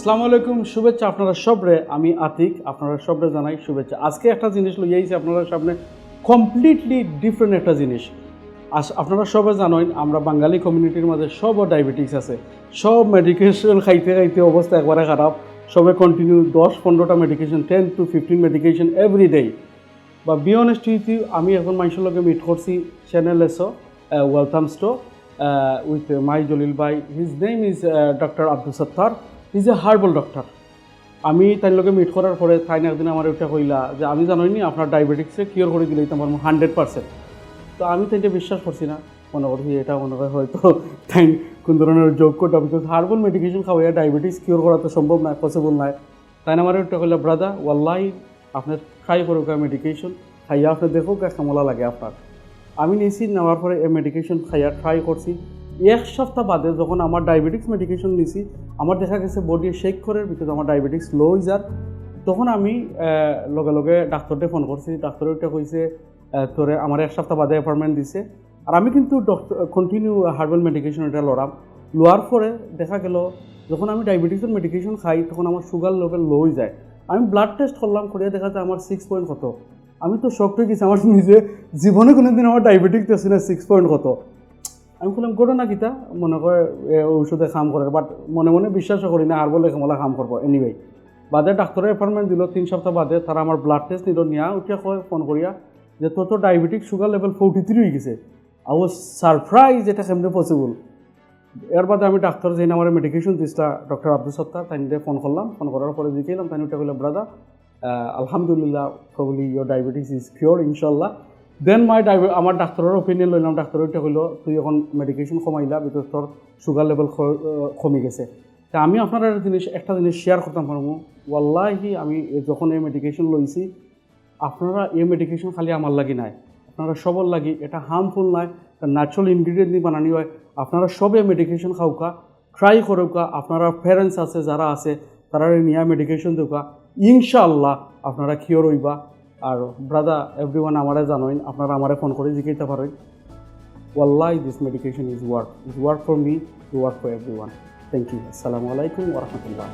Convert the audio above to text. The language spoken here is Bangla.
আসসালামু আলাইকুম, শুভেচ্ছা আপনারা সবরে। আমি আতিক, আপনারা সবরে জানাই শুভেচ্ছা। আজকে একটা জিনিস লই আইছি আপনারা সামনে, কমপ্লিটলি ডিফারেন্ট একটা জিনিস। আপনারা সবাই জানেন আমরা বাঙালি কমিউনিটির মাঝে সবও ডায়াবেটিস আছে। সব মেডিকেশন খাইতে খাইতে অবস্থা একবারে খারাপ। সবে কন্টিনিউ 10-15টা medication, 10 to 15 medication every day. বা বি অনেস্ট উইথ ইউ, আমি এখন মানুষের লগে মিট করছি চ্যানেল এসো ওয়েলকাম স্টো উইথ মাই জলিল ভাই। His name is doctor Abdul Sattar. Is a herbal doctor. আমি তার লগে মিট করার পরে তাই না একদিন আমার ওইটা কইলা যে আমি জানোইনি আপনার ডায়াবেটিক্সে কিওর করে দিলেই তো আমার 100%। তো আমি তাইটা বিশ্বাস করছি না, মনে করছি এটা মনে হয় হয়তো তাই কোন ধরনের যোগ করতে, বিকজ হার্বাল মেডিকেশন খাওয়াইয়া ডায়াবেটিস কিওর করা তো সম্ভব নয়, পসিবল নয়। তাই না আমার ওইটা কইলা ব্রাদা ওয়াল্লাহি আপনার ট্রাই করুক মেডিকেশন খাইয়া আপনি দেখুক কেমলা লাগে আপনার। আমি নিয়েছি, নেওয়ার পরে এই মেডিকেশন খাইয়া ট্রাই করছি। এক সপ্তাহ বাদে যখন আমার ডায়াবেটিক্স মেডিকেশন নিয়েছি, আমার দেখা গেছে বডি শেক করে, বিকজ আমার ডায়াবেটিক্স লো হয়ে যার। তখন আমি লগে লগে ডাক্তারকে ফোন করছি। ডাক্তার ওইটা কইছে তোরে আমার এক সপ্তাহ বাদে অ্যাপয়েন্টমেন্ট দিছে। আর আমি কিন্তু কন্টিনিউ হার্বাল মেডিকেশন এটা লড়াম। লোয়ার পরে দেখা গেল যখন আমি ডায়াবেটিক্সের মেডিকেশন খাই তখন আমার সুগার লেভেল লো হয়ে যায়। আমি ব্লাড টেস্ট করলাম, করিয়া দেখা যায় আমার 6 পয়েন্ট কত। আমি তো শক হয়ে গেছি, আমার নিজে জীবনে কোনো দিন আমার ডায়াবেটিক টেস্ট না 6 পয়েন্ট কত। আমি বললাম ঘটনা কিতা, মনে করে ঔষধে কাম করে, বাট মনে মনে বিশ্বাসও করি না আর বলে কেমলা কাম করবো। এনিওয়ে বাদে ডাক্তারের অ্যাপয়েন্টমেন্ট দিল 3 সপ্তাহ বাদে। তারা আমার ব্লাড টেস্ট নিল, নিয়ে উঠিয়া কয় ফোন করিয়া যে তোর তো ডায়াবেটিক সুগার লেভেল 43 হয়ে গেছে। আই ওয়াজ সারপ্রাইজ এটা কেমনে পসিবল। এর বাদে আমি ডাক্তার যে আমার মেডিকেশন দিচ্ছিলা ডক্টর আব্দুল সত্তার, তাই ফোন করলাম। ফোন করার পরে জিজ্ঞাসলাম, তাই ওটা বললাম ব্রাদা আলহামদুলিল্লাহ probably your diabetes is cure ইনশাল্লাহ। দেন আমার ডাক্তারের ওপিনিয়ন লইলাম। ডাক্তার ওইটা কইলো তুই এখন মেডিকেশন কমাইলা, বিকজ তোর সুগার লেভেল কমে গেছে। তা আমি আপনারা একটা জিনিস শেয়ার করতাম পারবো। ওয়াল্লাহি আমি যখন এই মেডিকেশন লইছি, আপনারা এই মেডিকেশন খালি আমার লাগি নাই, আপনারা সবার লাগি। এটা হার্মফুল নয়, ন্যাচারাল ইনগ্রিডিয়েন্ট দিয়ে বানানি হয়। আপনারা সবে মেডিকেশন খাওকা, ট্রাই করুকা। আপনারা প্যারেন্টস আছে যারা আছে তারা নিয়ে মেডিকেশন দেওয়া, ইনশাআল্লাহ আপনারা কিওর হইবা। আর ব্রাদা এভরিওয়ান আমারে জানোইন, আপনারা আমারে ফোন করে জিজ্ঞাসা পারেন। ওয়াল্লাহি this medication is work for me, to work for everyone. Thank you. আসসালামু আলাইকুম ওয়া রাহমাতুল্লাহ।